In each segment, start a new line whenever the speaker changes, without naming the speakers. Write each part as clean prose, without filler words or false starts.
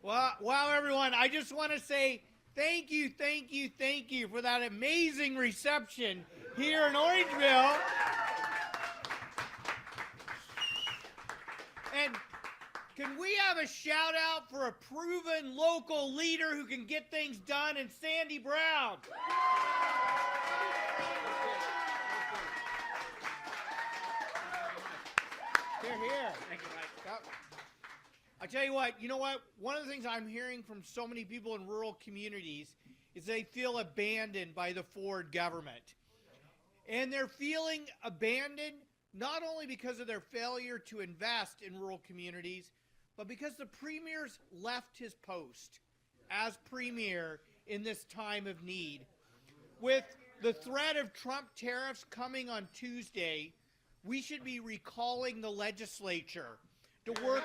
Well, wow, everyone, I just want to say thank you for that amazing reception here in Orangeville. And can we have a shout out for a proven local leader who can get things done in Sandy Brown? Here. Thank you, Mike. I tell you what, one of the things I'm hearing from so many people in rural communities is they feel abandoned by the Ford government. And they're feeling abandoned not only because of their failure to invest in rural communities, but because the premier's left his post as premier in this time of need. With the threat of Trump tariffs coming on Tuesday, we should be recalling the legislature to work.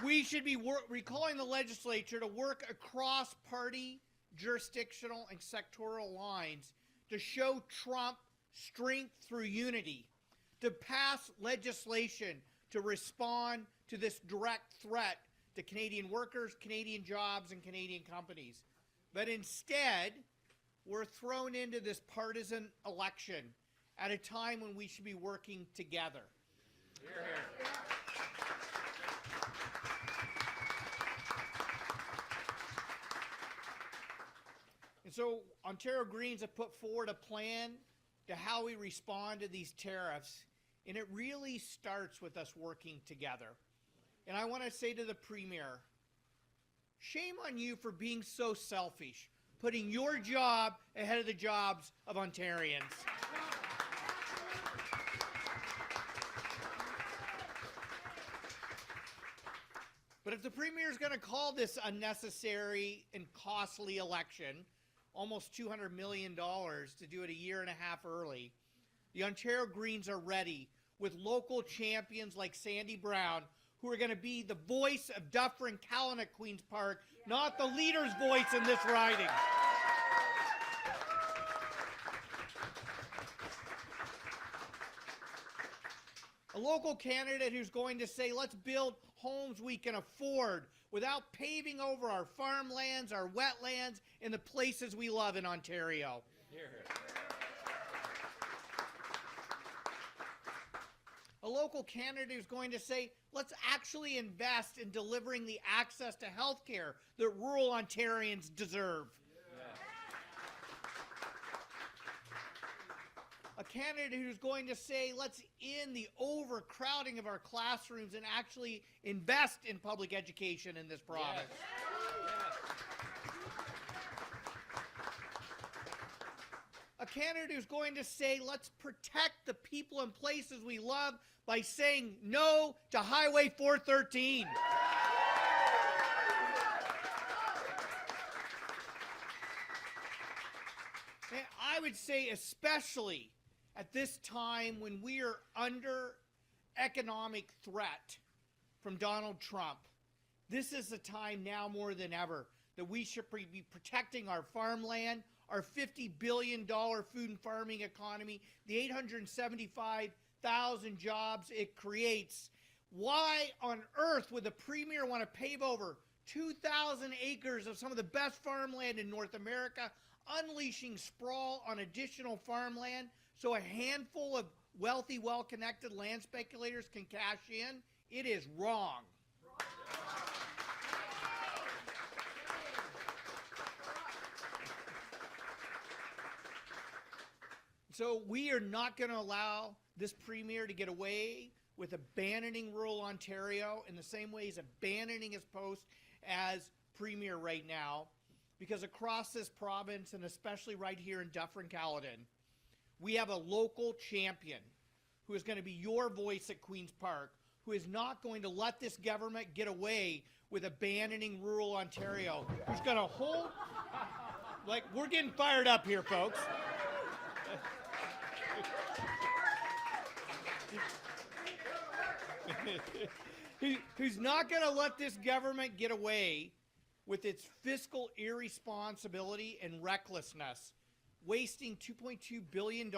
We should be recalling the legislature to work across party, jurisdictional, and sectoral lines to show Trump strength through unity, to pass legislation to respond to this direct threat to Canadian workers, Canadian jobs, and Canadian companies. But instead, we're thrown into this partisan election at a time when we should be working together. Hear, hear. And so Ontario Greens have put forward a plan to how we respond to these tariffs, and it really starts with us working together. And I want to say to the Premier, shame on you for being so selfish, putting your job ahead of the jobs of Ontarians. But if the Premier is going to call this unnecessary and costly election, almost $200 million to do it a year and a half early, the Ontario Greens are ready with local champions like Sandy Brown, who are going to be the voice of Dufferin, Caledon at Queen's Park, not the leader's voice in this riding. A local candidate who's going to say, let's build homes we can afford without paving over our farmlands, our wetlands, and the places we love in Ontario. Hear, hear. A local candidate who's going to say, let's actually invest in delivering the access to health care that rural Ontarians deserve. A candidate who's going to say, let's end the overcrowding of our classrooms and actually invest in public education in this province. Yes. A candidate who's going to say, let's protect the people and places we love by saying no to Highway 413. And I would say especially at this time when we are under economic threat from Donald Trump, this is the time now more than ever that we should be protecting our farmland, our $50 billion food and farming economy, the 875,000 jobs it creates. Why on earth would the Premier want to pave over 2,000 acres of some of the best farmland in North America, unleashing sprawl on additional farmland so a handful of wealthy, well-connected land speculators can cash in? It is wrong. So we are not going to allow this Premier to get away with abandoning rural Ontario in the same way he's abandoning his post as Premier right now, because across this province, and especially right here in Dufferin, Caledon, we have a local champion who is going to be your voice at Queen's Park, who is not going to let this government get away with abandoning rural Ontario, who's going to hold, like, we're getting fired up here, folks. Who's not going to let this government get away with its fiscal irresponsibility and recklessness, wasting $2.2 billion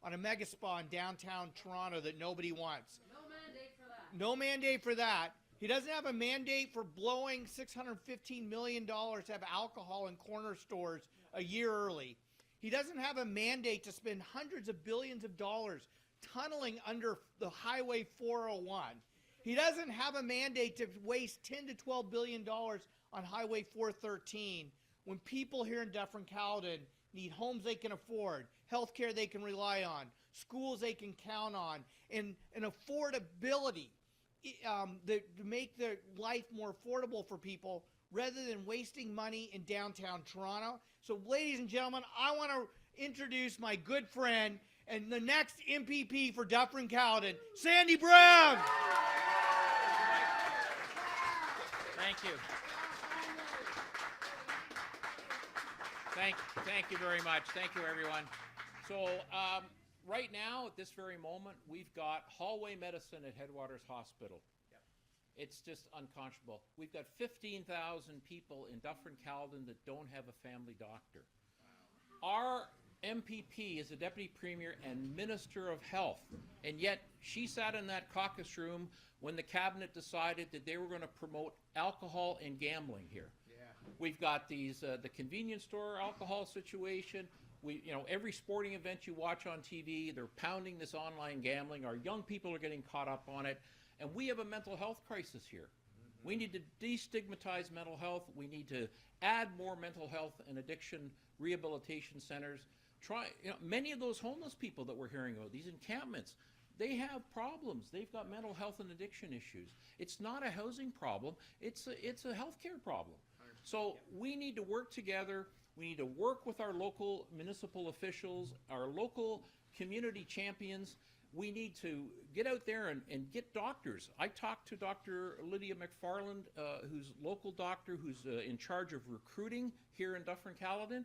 on a mega spa in downtown Toronto that nobody wants.
No mandate for that.
No mandate for that. He doesn't have a mandate for blowing $615 million to have alcohol in corner stores a year early. He doesn't have a mandate to spend hundreds of billions of dollars tunneling under the Highway 401. He doesn't have a mandate to waste $10 to $12 billion on Highway 413 when people here in Dufferin Caledon need homes they can afford, health care they can rely on, schools they can count on, and affordability to make their life more affordable for people rather than wasting money in downtown Toronto. So, ladies and gentlemen, I want to introduce my good friend and the next MPP for Dufferin Caledon, Sandy Brown.
Thank you. Thank you very much. Thank you, everyone. So right now, at this very moment, we've got hallway medicine at Headwaters Hospital. Yep. It's just unconscionable. We've got 15,000 people in Dufferin Caledon that don't have a family doctor. Wow. Our MPP is a deputy premier and minister of health, and yet she sat in that caucus room when the cabinet decided that they were going to promote alcohol and gambling here. We've got these the convenience store alcohol situation. Every sporting event you watch on TV, they're pounding this online gambling. Our young people are getting caught up on it, and we have a mental health crisis here. We need to destigmatize mental health. We need to add more mental health and addiction rehabilitation centers. Many of those homeless people that we're hearing about, these encampments, they have problems. They've got mental health and addiction issues. It's not a housing problem. It's a healthcare problem. So we need to work together. We need to work with our local municipal officials, our local community champions. We need to get out there and get doctors. I talked to Dr. Lydia McFarland, who's local doctor, who's in charge of recruiting here in Dufferin Caledon.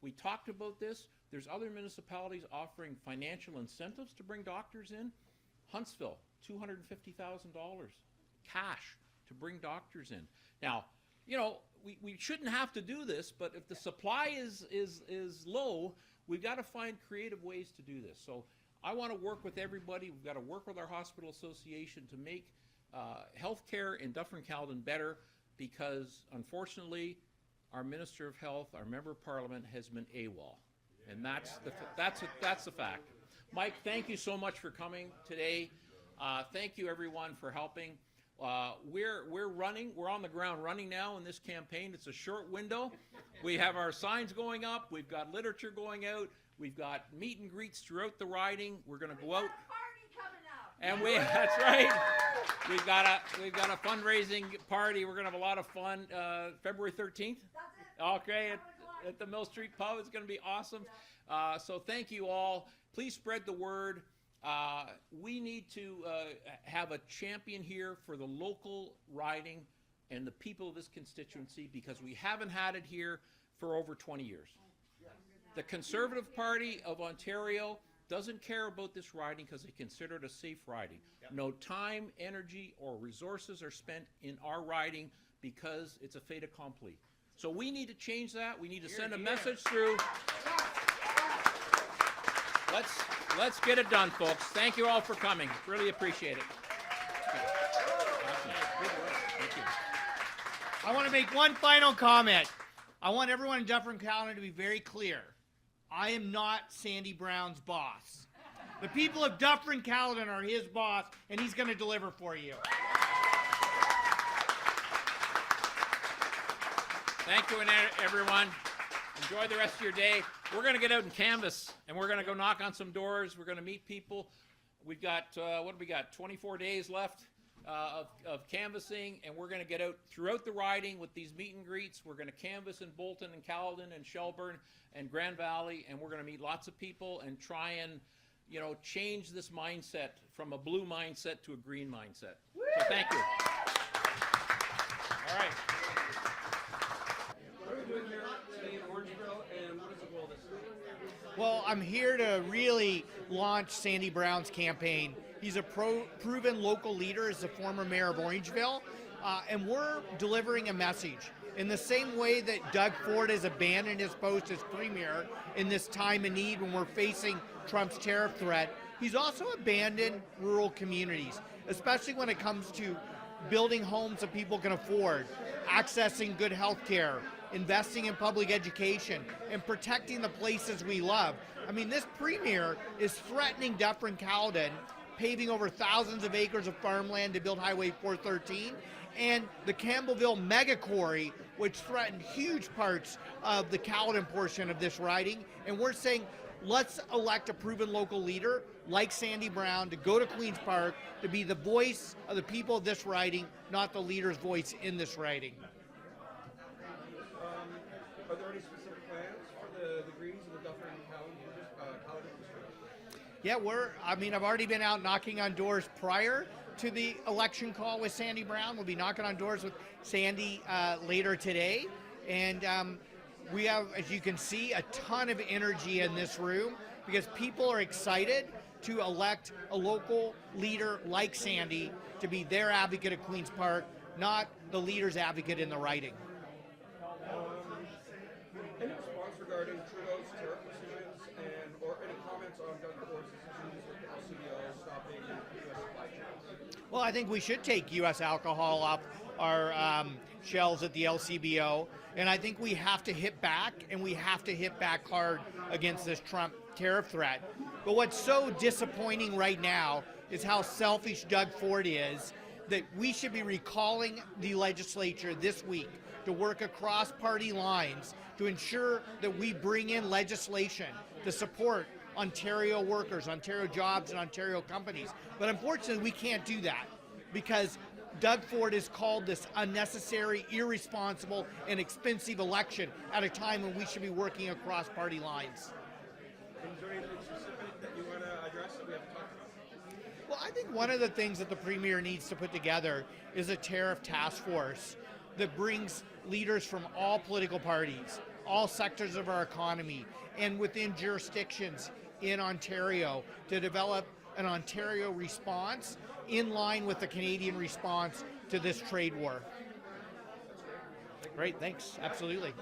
We talked about this. There's other municipalities offering financial incentives to bring doctors in. Huntsville, $250,000 cash to bring doctors in. Now, we shouldn't have to do this, but if the supply is low, we've got to find creative ways to do this. So I want to work with everybody. We've got to work with our hospital association to make healthcare in Dufferin Caledon better, because unfortunately, our Minister of Health, our Member of Parliament, has been AWOL, and that's the fact. Mike, thank you so much for coming today. Thank you, everyone, for helping. We're running. We're on the ground running now in this campaign. It's a short window. We have our signs going up. We've got literature going out. We've got meet and greets throughout the riding. We're going to go out. And that's right. We've got a fundraising party. We're going to have a lot of fun. February 13th. That's it. Okay, at the Mill Street Pub. It's going to be awesome. So thank you all. Please spread the word. We need to have a champion here for the local riding and the people of this constituency, because we haven't had it here for over 20 years. The Conservative Party of Ontario doesn't care about this riding because they consider it a safe riding. Yep. No time, energy, or resources are spent in our riding because it's a fait accompli. So we need to change that. We need to send a message through. Let's get it done, folks. Thank you all for coming. Really appreciate it. Thank you.
I want to make one final comment. I want everyone in Dufferin Caledon to be very clear. I am not Sandy Brown's boss. The people of Dufferin Caledon are his boss, and he's going to deliver for you.
Thank you, everyone. Enjoy the rest of your day. We're going to get out and canvass, and we're going to go knock on some doors. We're going to meet people. We've got, 24 days left of canvassing, and we're going to get out throughout the riding with these meet and greets. We're going to canvass in Bolton and Caledon and Shelburne and Grand Valley, and we're going to meet lots of people and try and, change this mindset from a blue mindset to a green mindset. So thank you. All right.
What are we doing here today in Orangeville, and what is the goal of this?
Well, I'm here to really launch Sandy Brown's campaign. He's a proven local leader as the former mayor of Orangeville, and we're delivering a message. In the same way that Doug Ford has abandoned his post as premier in this time of need when we're facing Trump's tariff threat, he's also abandoned rural communities, especially when it comes to building homes that people can afford, accessing good health care, investing in public education, and protecting the places we love. I mean, this premier is threatening Dufferin Caledon, paving over thousands of acres of farmland to build Highway 413, and the Campbellville mega quarry, which threatened huge parts of the Caledon portion of this riding. And we're saying, let's elect a proven local leader like Sandy Brown to go to Queen's Park to be the voice of the people of this riding, not the leader's voice in this riding.
Are there any specific plans for the Greens and the Dufferin Caledon district?
Yeah, I've already been out knocking on doors prior to the election call with Sandy Brown. We'll be knocking on doors with Sandy later today. And we have, as you can see, a ton of energy in this room because people are excited to elect a local leader like Sandy to be their advocate at Queen's Park, not the leader's advocate in the riding.
Any response regarding Trudeau's tariff decisions or any comments on Doug Ford's decisions with the LCBO stopping U.S. supply chains?
Well, I think we should take U.S. alcohol off our shelves at the LCBO, and I think we have to hit back, and we have to hit back hard against this Trump tariff threat. But what's so disappointing right now is how selfish Doug Ford is, that we should be recalling the legislature this week to work across party lines to ensure that we bring in legislation to support Ontario workers, Ontario jobs, and Ontario companies. But unfortunately, we can't do that because Doug Ford has called this unnecessary, irresponsible, and expensive election at a time when we should be working across party lines.
Is there anything specific that you want to address that we haven't talked about?
Well, I think one of the things that the Premier needs to put together is a tariff task force that brings leaders from all political parties, all sectors of our economy, and within jurisdictions in Ontario to develop an Ontario response in line with the Canadian response to this trade war. Great, thanks. Absolutely.